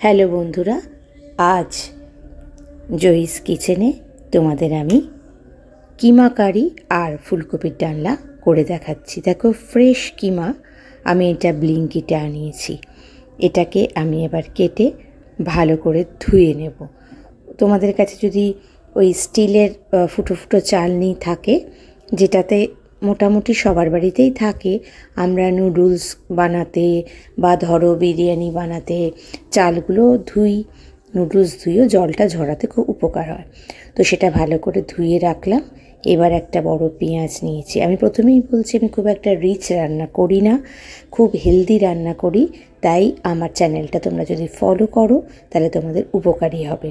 Hello বন্ধুরা, আজ জয়িস কিচেনে তোমাদের আমি কিমা কারি আর ফুলকপির ডালনা করে দেখাচ্ছি। দেখো, ফ্রেশ কিমা আমি এটা ব্লিঙ্কিটে আনিয়েছি। এটাকে আমি এবার কেটে ভালো করে ধুয়ে নেব। তোমাদের কাছে যদি ওই স্টিলের ফুটো ফুটো চালনি থাকে, যেটাতে মোটামুটি সবার বাড়িতেই থাকে, আমরা নুডলস বানাতে বা ধরো বিরিয়ানি বানাতে চালগুলো ধুই, নুডলস ধুয়েও জলটা ঝরাতে খুব উপকার হয়। তো সেটা ভালো করে ধুয়ে রাখলাম। এবার একটা বড় পেঁয়াজ নিয়েছি। আমি প্রথমেই বলছি, আমি খুব একটা রিচ রান্না করি না, খুব হেলদি রান্না করি। তাই আমার চ্যানেলটা তোমরা যদি ফলো করো তাহলে তোমাদের উপকারী হবে।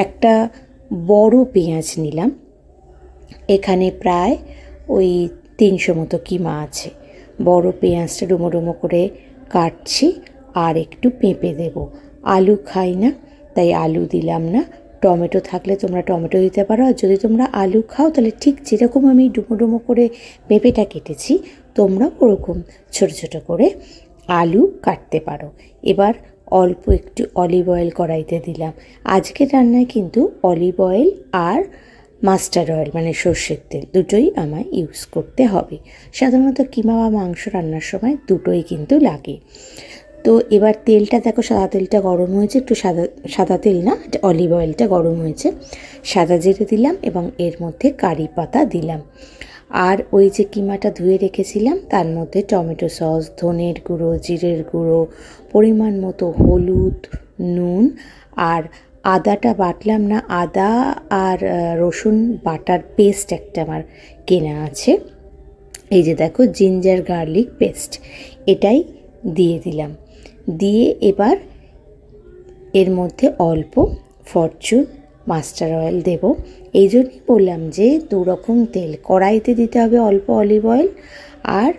একটা বড় পেঁয়াজ নিলাম। এখানে প্রায় ওই 300 মতো কিমা আছে। বড় পেঁয়াজটা ডুমো ডুমো করে কাটছি। আর একটু পেঁপে দেব। আলু খাই না, তাই আলু দিলাম না। টমেটো থাকলে তোমরা টমেটো দিতে পারো। আর যদি তোমরা আলু খাও তাহলে ঠিক যেরকম আমি ডুমো ডুমো করে পেঁপেটা কেটেছি, তোমরা ওরকম ছোটো ছোটো করে আলু কাটতে পারো। এবার অল্প একটু অলিভ অয়েল কড়াইতে দিলাম। আজকের রান্নায় কিন্তু অলিভ অয়েল আর মাস্টার্ড অয়েল মানে সর্ষের তেল দুটোই আমায় ইউজ করতে হবে। সাধারণত কিমা বা মাংস রান্নার সময় দুটোই কিন্তু লাগে। তো এবার তেলটা দেখো, সাদা তেলটা গরম হয়েছে, একটু সাদা তেল না, অলিভ অয়েলটা গরম হয়েছে। সাদা জিরে দিলাম এবং এর মধ্যে কারি পাতা দিলাম। আর ওই যে কিমাটা ধুয়ে রেখেছিলাম তার মধ্যে টমেটো সস, ধনের গুঁড়ো, জিরের গুঁড়ো, পরিমাণ মতো হলুদ, নুন, আর আদাটা বাটলাম না, আদা আর রসুন বাটার পেস্ট একটা আমার কেনা আছে। এই যে দেখো, জিঞ্জার গার্লিক পেস্ট, এটাই দিয়ে দিলাম। দিয়ে এবার এর মধ্যে অল্প ফরচুন মাস্টার অয়েল দেব। এই জন্যই বললাম যে দুরকম তেল, কড়াইতে দিতে হবে অল্প অলিভ অয়েল, আর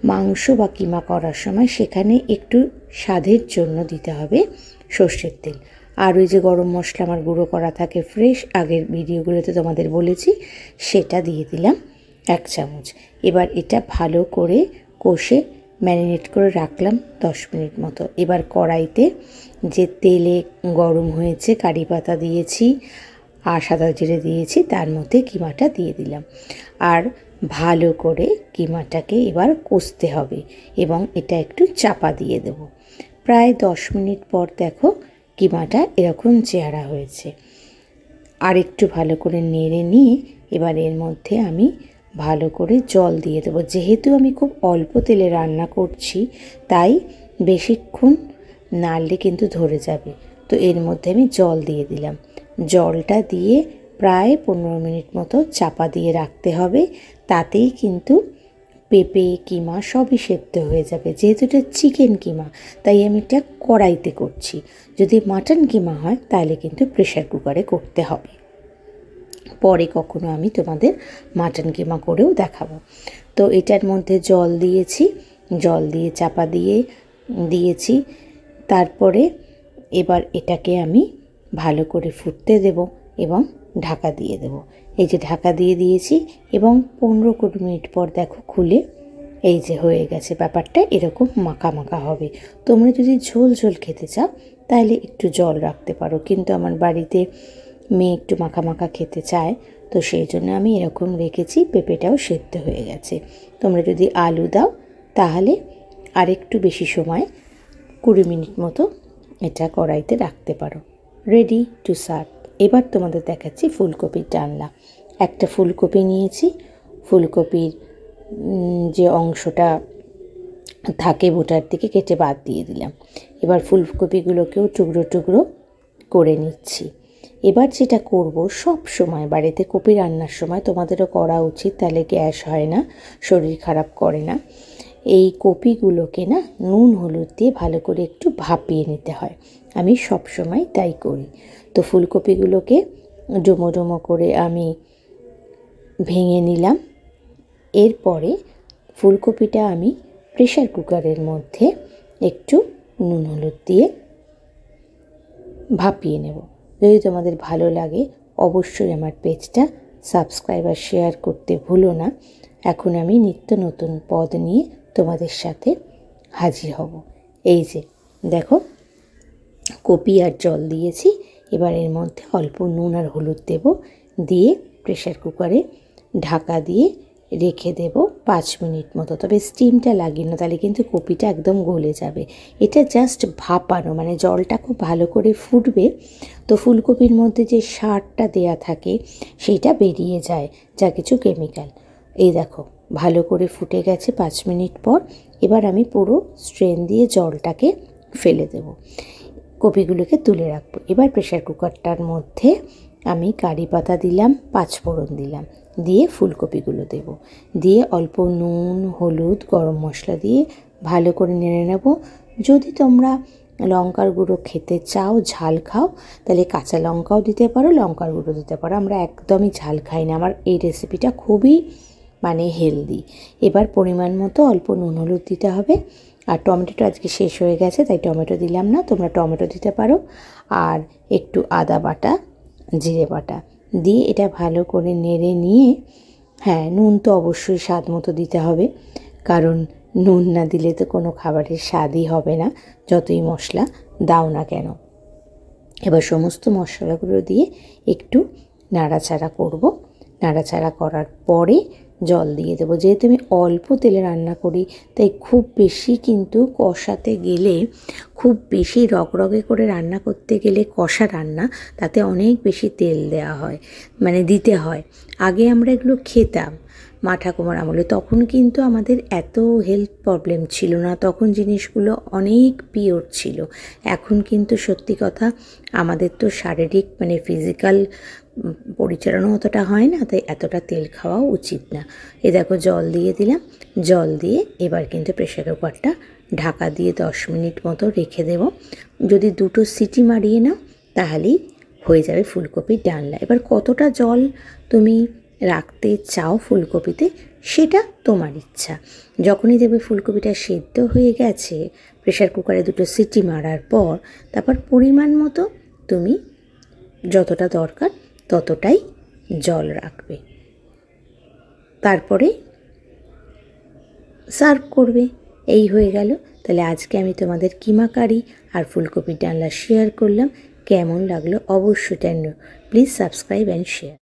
মাংস বা কিমা করার সময় সেখানে একটু স্বাদের জন্য দিতে হবে সর্ষের তেল। আর ওই যে গরম মশলা আমার গুঁড়ো করা থাকে ফ্রেশ, আগের ভিডিওগুলোতে তোমাদের বলেছি, সেটা দিয়ে দিলাম 1 চামচ। এবার এটা ভালো করে কষে ম্যারিনেট করে রাখলাম 10 মিনিট মতো। এবার কড়াইতে যে তেলে গরম হয়েছে, কারি পাতা দিয়েছি আর সাদা জিরে দিয়েছি, তার মধ্যে কিমাটা দিয়ে দিলাম। আর ভালো করে কিমাটাকে এবার কষতে হবে এবং এটা একটু চাপা দিয়ে দেব। প্রায় 10 মিনিট পর দেখো কিমাটা এরকম চেহারা হয়েছে। আর একটু ভালো করে নেড়ে নিয়ে এবার এর মধ্যে আমি ভালো করে জল দিয়ে দেবো। যেহেতু আমি খুব অল্প তেলে রান্না করছি, তাই বেশিক্ষণ নাড়লে কিন্তু ধরে যাবে। তো এর মধ্যে আমি জল দিয়ে দিলাম। জলটা দিয়ে প্রায় 15 মিনিট মতো চাপা দিয়ে রাখতে হবে। তাতেই কিন্তু পেঁপে, কিমা সবই সেদ্ধ হয়ে যাবে। যেহেতু এটা চিকেন কিমা, তাই আমি এটা কড়াইতে করছি। যদি মাটন কিমা হয় তাহলে কিন্তু প্রেশার কুকারে করতে হবে। পরে কখনো আমি তোমাদের মাটন কিমা করেও দেখাবো। তো এটার মধ্যে জল দিয়েছি, জল দিয়ে চাপা দিয়েছি। তারপরে এবার এটাকে আমি ভালো করে ফুটতে দেব এবং ঢাকা দিয়ে দেব। এই যে ঢাকা দিয়ে দিয়েছি এবং 15-20 মিনিট পর দেখো খুলে, এই যে হয়ে গেছে। ব্যাপারটা এরকম মাখা মাখা হবে। তোমরা যদি ঝোল ঝোল খেতে চাও তাহলে একটু জল রাখতে পারো, কিন্তু আমার বাড়িতে মেয়ে একটু মাখা মাখা খেতে চায়, তো সেই জন্য আমি এরকম রেখেছি। পেঁপেটাও সেদ্ধ হয়ে গেছে। তোমরা যদি আলু দাও তাহলে আর একটু বেশি সময়, 20 মিনিট মতো এটা কড়াইতে রাখতে পারো। Ready to serve. এবার তোমাদের দেখাচ্ছি ফুলকপির ডালনা। একটা ফুলকপি নিয়েছি। ফুলকপির যে অংশটা থাকে বোটার দিকে কেটে বাদ দিয়ে দিলাম। এবার ফুলকপিগুলোকেও টুকরো টুকরো করে নিচ্ছি। এবার যেটা করব, সব সময় বাড়িতে কপি রান্নার সময় তোমাদেরও করা উচিত, তাহলে গ্যাস হয় না, শরীর খারাপ করে না। এই কপিগুলোকে না নুন হলুদ দিয়ে ভালো করে একটু ভাপিয়ে নিতে হয়। আমি সব সময় তাই করি। তো ফুলকপিগুলোকে ডুমো ডুমো করে আমি ভেঙে নিলাম। এরপরে ফুলকপিটা আমি প্রেশার কুকারের মধ্যে একটু নুন হলুদ দিয়ে ভাপিয়ে নেব। যদি তোমাদের ভালো লাগে অবশ্যই আমার পেজটা সাবস্ক্রাইব আর শেয়ার করতে ভুলো না। এখন আমি নিত্য নতুন পদ নিয়ে তোমাদের সাথে হাজির হব। এই যে দেখো, কপি আর জল দিয়েছি। এবার এর মধ্যে অল্প নুন আর হলুদ দেব, দিয়ে প্রেশার কুকারে ঢাকা দিয়ে রেখে দেব 5 মিনিট মতো। তবে স্টিমটা লাগিয়ে না, তাহলে কিন্তু কপিটা একদম গলে যাবে। এটা জাস্ট ভাপানো, মানে জলটা খুব ভালো করে ফুটবে, তো ফুলকপির মধ্যে যে সারটা দেয়া থাকে সেইটা বেরিয়ে যায়, যা কিছু কেমিক্যাল। এই দেখো ভালো করে ফুটে গেছে 5 মিনিট পর। এবার আমি পুরো স্ট্রেন দিয়ে জলটাকে ফেলে দেব, কপিগুলোকে তুলে রাখবো। এবার প্রেশার কুকারটার মধ্যে আমি কারি পাতা দিলাম, 5 ফোড়ন দিলাম, দিয়ে ফুলকপিগুলো দেব, দিয়ে অল্প নুন হলুদ গরম মশলা দিয়ে ভালো করে নেড়ে নেব। যদি তোমরা লঙ্কার গুঁড়ো খেতে চাও, ঝাল খাও, তাহলে কাঁচা লঙ্কাও দিতে পারো, লঙ্কার গুঁড়ো দিতে পারো। আমরা একদমই ঝাল খাই না, আমার এই রেসিপিটা খুবই মানে হেলদি। এবার পরিমাণ মতো অল্প নুন হলুদ দিতে হবে। আর টমেটোটা আজকে শেষ হয়ে গেছে তাই টমেটো দিলাম না, তোমরা টমেটো দিতে পারো। আর একটু আদা বাটা জিরে বাটা দিয়ে এটা ভালো করে নেড়ে নিয়ে, হ্যাঁ নুন তো অবশ্যই স্বাদ মতো দিতে হবে, কারণ নুন না দিলে তো কোনো খাবারের স্বাদই হবে না, যতই মশলা দাও না কেন। এবার সমস্ত মশলাগুলো দিয়ে একটু নাড়াচাড়া করব। নাড়াচাড়া করার পরে জল দিয়ে দেবো। যেহেতু আমি অল্প তেলে রান্না করি তাই খুব বেশি কিন্তু কষাতে গেলে, খুব বেশি রগরগে করে রান্না করতে গেলে কষা রান্না, তাতে অনেক বেশি তেল দেওয়া হয়, মানে দিতে হয়। আগে আমরা এগুলো খেতাম মা ঠাকুমার আমলে, তখন কিন্তু আমাদের এত হেলথ প্রবলেম ছিল না, তখন জিনিসগুলো অনেক পিওর ছিল। এখন কিন্তু সত্যি কথা আমাদের তো শারীরিক মানে ফিজিক্যাল পরিচালনা অতটা হয় না, তাই এতটা তেল খাওয়াও উচিত না। এ দেখো জল দিয়ে দিলাম, জল দিয়ে এবার কিন্তু প্রেশার কুকারটা ঢাকা দিয়ে 10 মিনিট মতো রেখে দেব। যদি 2টো সিটি মারিয়ে নাও তাহলেই হয়ে যাবে ফুলকপির ডালনা। এবার কতটা জল তুমি রাখতে চাও ফুলকপিতে সেটা তোমার ইচ্ছা। যখনই দেখবে ফুলকপিটা সেদ্ধ হয়ে গেছে, প্রেশার কুকারে 2টো সিটি মারার পর, তারপর পরিমাণ মতো তুমি যতটা দরকার ততটাই জল রাখবে, তারপরে সার্ভ করবে। এই হয়ে গেল। তাহলে আজকে আমি তোমাদের কিমা কারি আর ফুলকপির ডালনা শেয়ার করলাম। কেমন লাগলো অবশ্যই জানিও। Please subscribe and share.